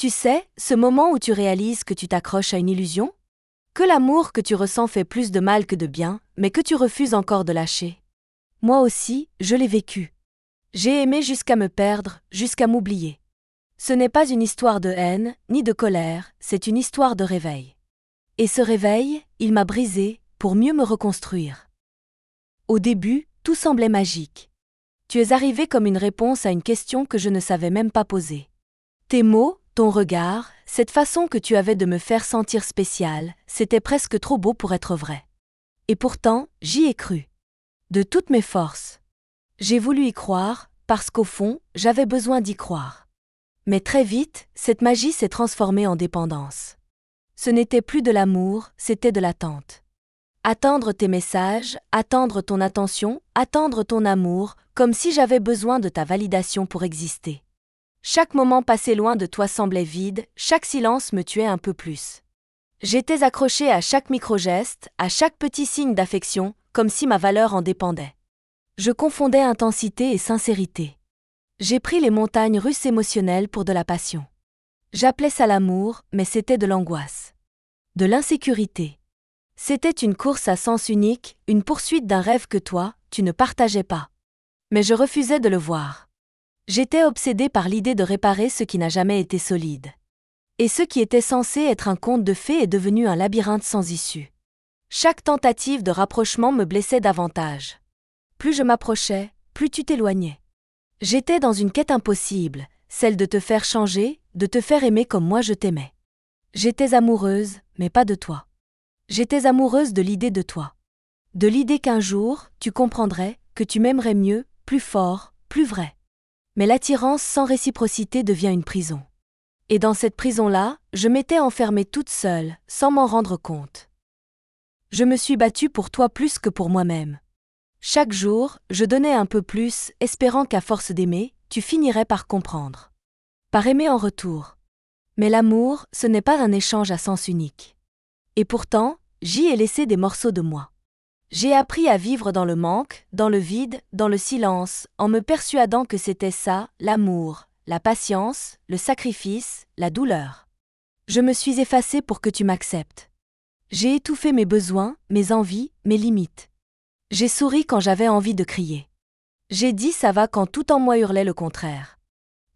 Tu sais, ce moment où tu réalises que tu t'accroches à une illusion? Que l'amour que tu ressens fait plus de mal que de bien, mais que tu refuses encore de lâcher. Moi aussi, je l'ai vécu. J'ai aimé jusqu'à me perdre, jusqu'à m'oublier. Ce n'est pas une histoire de haine, ni de colère, c'est une histoire de réveil. Et ce réveil, il m'a brisé, pour mieux me reconstruire. Au début, tout semblait magique. Tu es arrivé comme une réponse à une question que je ne savais même pas poser. Tes mots, ton regard, cette façon que tu avais de me faire sentir spéciale, c'était presque trop beau pour être vrai. Et pourtant, j'y ai cru. De toutes mes forces. J'ai voulu y croire, parce qu'au fond, j'avais besoin d'y croire. Mais très vite, cette magie s'est transformée en dépendance. Ce n'était plus de l'amour, c'était de l'attente. Attendre tes messages, attendre ton attention, attendre ton amour, comme si j'avais besoin de ta validation pour exister. Chaque moment passé loin de toi semblait vide, chaque silence me tuait un peu plus. J'étais accrochée à chaque micro-geste, à chaque petit signe d'affection, comme si ma valeur en dépendait. Je confondais intensité et sincérité. J'ai pris les montagnes russes émotionnelles pour de la passion. J'appelais ça l'amour, mais c'était de l'angoisse. De l'insécurité. C'était une course à sens unique, une poursuite d'un rêve que toi, tu ne partageais pas. Mais je refusais de le voir. J'étais obsédée par l'idée de réparer ce qui n'a jamais été solide. Et ce qui était censé être un conte de fées est devenu un labyrinthe sans issue. Chaque tentative de rapprochement me blessait davantage. Plus je m'approchais, plus tu t'éloignais. J'étais dans une quête impossible, celle de te faire changer, de te faire aimer comme moi je t'aimais. J'étais amoureuse, mais pas de toi. J'étais amoureuse de l'idée de toi. De l'idée qu'un jour, tu comprendrais, que tu m'aimerais mieux, plus fort, plus vrai. Mais l'attirance sans réciprocité devient une prison. Et dans cette prison-là, je m'étais enfermée toute seule, sans m'en rendre compte. Je me suis battue pour toi plus que pour moi-même. Chaque jour, je donnais un peu plus, espérant qu'à force d'aimer, tu finirais par comprendre. Par aimer en retour. Mais l'amour, ce n'est pas un échange à sens unique. Et pourtant, j'y ai laissé des morceaux de moi. J'ai appris à vivre dans le manque, dans le vide, dans le silence, en me persuadant que c'était ça, l'amour, la patience, le sacrifice, la douleur. Je me suis effacée pour que tu m'acceptes. J'ai étouffé mes besoins, mes envies, mes limites. J'ai souri quand j'avais envie de crier. J'ai dit ça va quand tout en moi hurlait le contraire.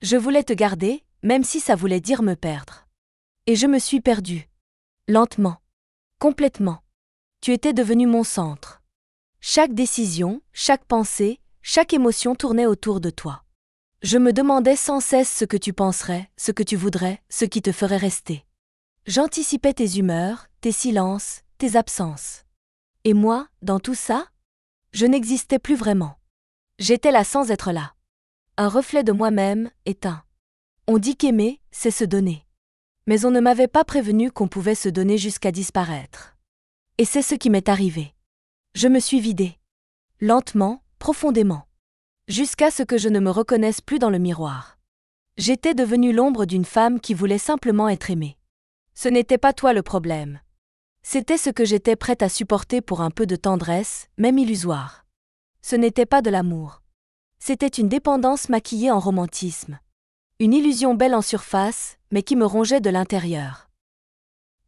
Je voulais te garder, même si ça voulait dire me perdre. Et je me suis perdue. Lentement. Complètement. Tu étais devenu mon centre. Chaque décision, chaque pensée, chaque émotion tournait autour de toi. Je me demandais sans cesse ce que tu penserais, ce que tu voudrais, ce qui te ferait rester. J'anticipais tes humeurs, tes silences, tes absences. Et moi, dans tout ça, je n'existais plus vraiment. J'étais là sans être là. Un reflet de moi-même, éteint. On dit qu'aimer, c'est se donner. Mais on ne m'avait pas prévenu qu'on pouvait se donner jusqu'à disparaître. Et c'est ce qui m'est arrivé. Je me suis vidée. Lentement, profondément. Jusqu'à ce que je ne me reconnaisse plus dans le miroir. J'étais devenue l'ombre d'une femme qui voulait simplement être aimée. Ce n'était pas toi le problème. C'était ce que j'étais prête à supporter pour un peu de tendresse, même illusoire. Ce n'était pas de l'amour. C'était une dépendance maquillée en romantisme. Une illusion belle en surface, mais qui me rongeait de l'intérieur.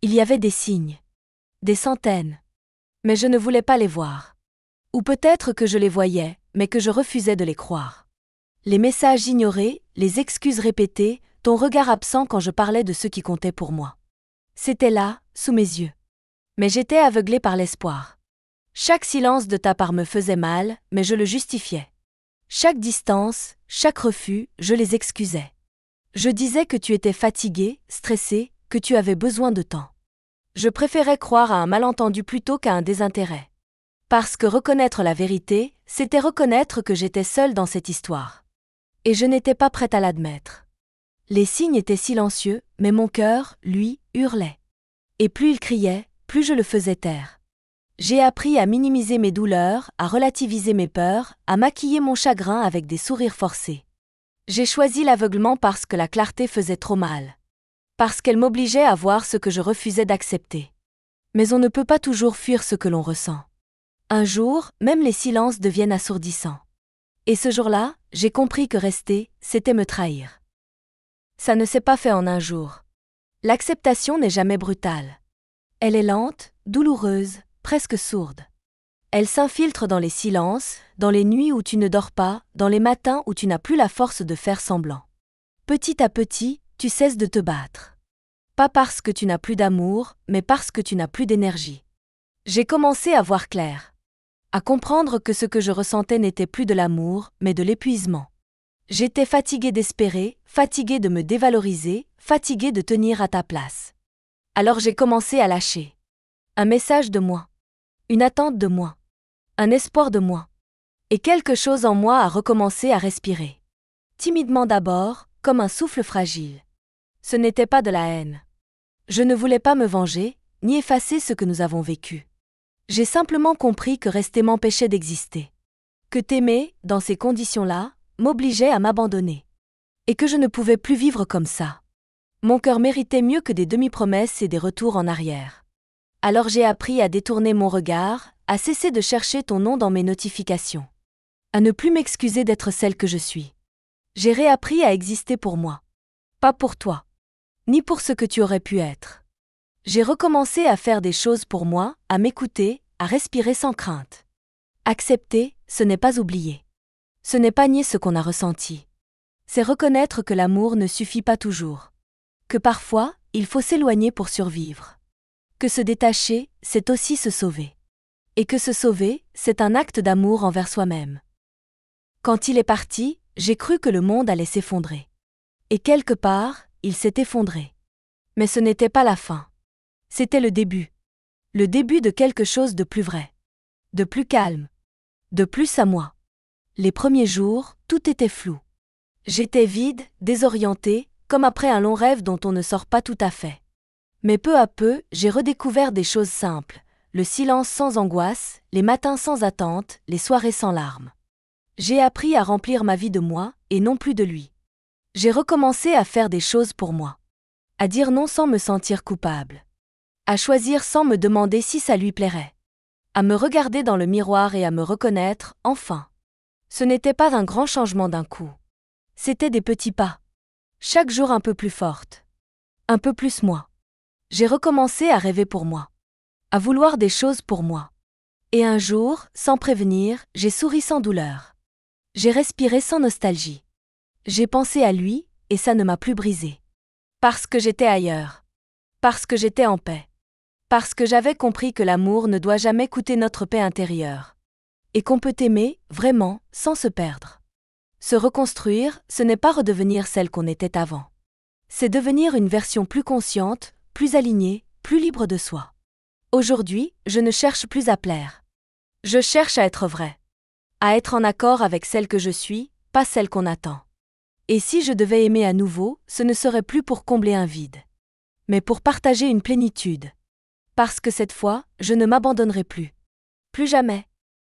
Il y avait des signes. Des centaines. Mais je ne voulais pas les voir. Ou peut-être que je les voyais, mais que je refusais de les croire. Les messages ignorés, les excuses répétées, ton regard absent quand je parlais de ce qui comptait pour moi. C'était là, sous mes yeux. Mais j'étais aveuglée par l'espoir. Chaque silence de ta part me faisait mal, mais je le justifiais. Chaque distance, chaque refus, je les excusais. Je disais que tu étais fatiguée, stressée, que tu avais besoin de temps. Je préférais croire à un malentendu plutôt qu'à un désintérêt. Parce que reconnaître la vérité, c'était reconnaître que j'étais seule dans cette histoire. Et je n'étais pas prête à l'admettre. Les signes étaient silencieux, mais mon cœur, lui, hurlait. Et plus il criait, plus je le faisais taire. J'ai appris à minimiser mes douleurs, à relativiser mes peurs, à maquiller mon chagrin avec des sourires forcés. J'ai choisi l'aveuglement parce que la clarté faisait trop mal. Parce qu'elle m'obligeait à voir ce que je refusais d'accepter. Mais on ne peut pas toujours fuir ce que l'on ressent. Un jour, même les silences deviennent assourdissants. Et ce jour-là, j'ai compris que rester, c'était me trahir. Ça ne s'est pas fait en un jour. L'acceptation n'est jamais brutale. Elle est lente, douloureuse, presque sourde. Elle s'infiltre dans les silences, dans les nuits où tu ne dors pas, dans les matins où tu n'as plus la force de faire semblant. Petit à petit, tu cesses de te battre. Pas parce que tu n'as plus d'amour, mais parce que tu n'as plus d'énergie. J'ai commencé à voir clair. À comprendre que ce que je ressentais n'était plus de l'amour, mais de l'épuisement. J'étais fatiguée d'espérer, fatiguée de me dévaloriser, fatiguée de tenir à ta place. Alors j'ai commencé à lâcher. Un message de moi. Une attente de moi. Un espoir de moi. Et quelque chose en moi a recommencé à respirer. Timidement d'abord, comme un souffle fragile. Ce n'était pas de la haine. Je ne voulais pas me venger, ni effacer ce que nous avons vécu. J'ai simplement compris que rester m'empêchait d'exister. Que t'aimer, dans ces conditions-là, m'obligeait à m'abandonner. Et que je ne pouvais plus vivre comme ça. Mon cœur méritait mieux que des demi-promesses et des retours en arrière. Alors j'ai appris à détourner mon regard, à cesser de chercher ton nom dans mes notifications. À ne plus m'excuser d'être celle que je suis. J'ai réappris à exister pour moi. Pas pour toi. Ni pour ce que tu aurais pu être. J'ai recommencé à faire des choses pour moi, à m'écouter, à respirer sans crainte. Accepter, ce n'est pas oublier. Ce n'est pas nier ce qu'on a ressenti. C'est reconnaître que l'amour ne suffit pas toujours. Que parfois, il faut s'éloigner pour survivre. Que se détacher, c'est aussi se sauver. Et que se sauver, c'est un acte d'amour envers soi-même. Quand il est parti, j'ai cru que le monde allait s'effondrer. Et quelque part, il s'est effondré. Mais ce n'était pas la fin. C'était le début. Le début de quelque chose de plus vrai. De plus calme. De plus à moi. Les premiers jours, tout était flou. J'étais vide, désorientée, comme après un long rêve dont on ne sort pas tout à fait. Mais peu à peu, j'ai redécouvert des choses simples. Le silence sans angoisse, les matins sans attente, les soirées sans larmes. J'ai appris à remplir ma vie de moi, et non plus de lui. J'ai recommencé à faire des choses pour moi. À dire non sans me sentir coupable. À choisir sans me demander si ça lui plairait. À me regarder dans le miroir et à me reconnaître, enfin. Ce n'était pas un grand changement d'un coup. C'était des petits pas. Chaque jour un peu plus forte. Un peu plus moi. J'ai recommencé à rêver pour moi. À vouloir des choses pour moi. Et un jour, sans prévenir, j'ai souri sans douleur. J'ai respiré sans nostalgie. J'ai pensé à lui, et ça ne m'a plus brisé. Parce que j'étais ailleurs. Parce que j'étais en paix. Parce que j'avais compris que l'amour ne doit jamais coûter notre paix intérieure. Et qu'on peut aimer, vraiment, sans se perdre. Se reconstruire, ce n'est pas redevenir celle qu'on était avant. C'est devenir une version plus consciente, plus alignée, plus libre de soi. Aujourd'hui, je ne cherche plus à plaire. Je cherche à être vraie. À être en accord avec celle que je suis, pas celle qu'on attend. Et si je devais aimer à nouveau, ce ne serait plus pour combler un vide. Mais pour partager une plénitude. Parce que cette fois, je ne m'abandonnerai plus. Plus jamais.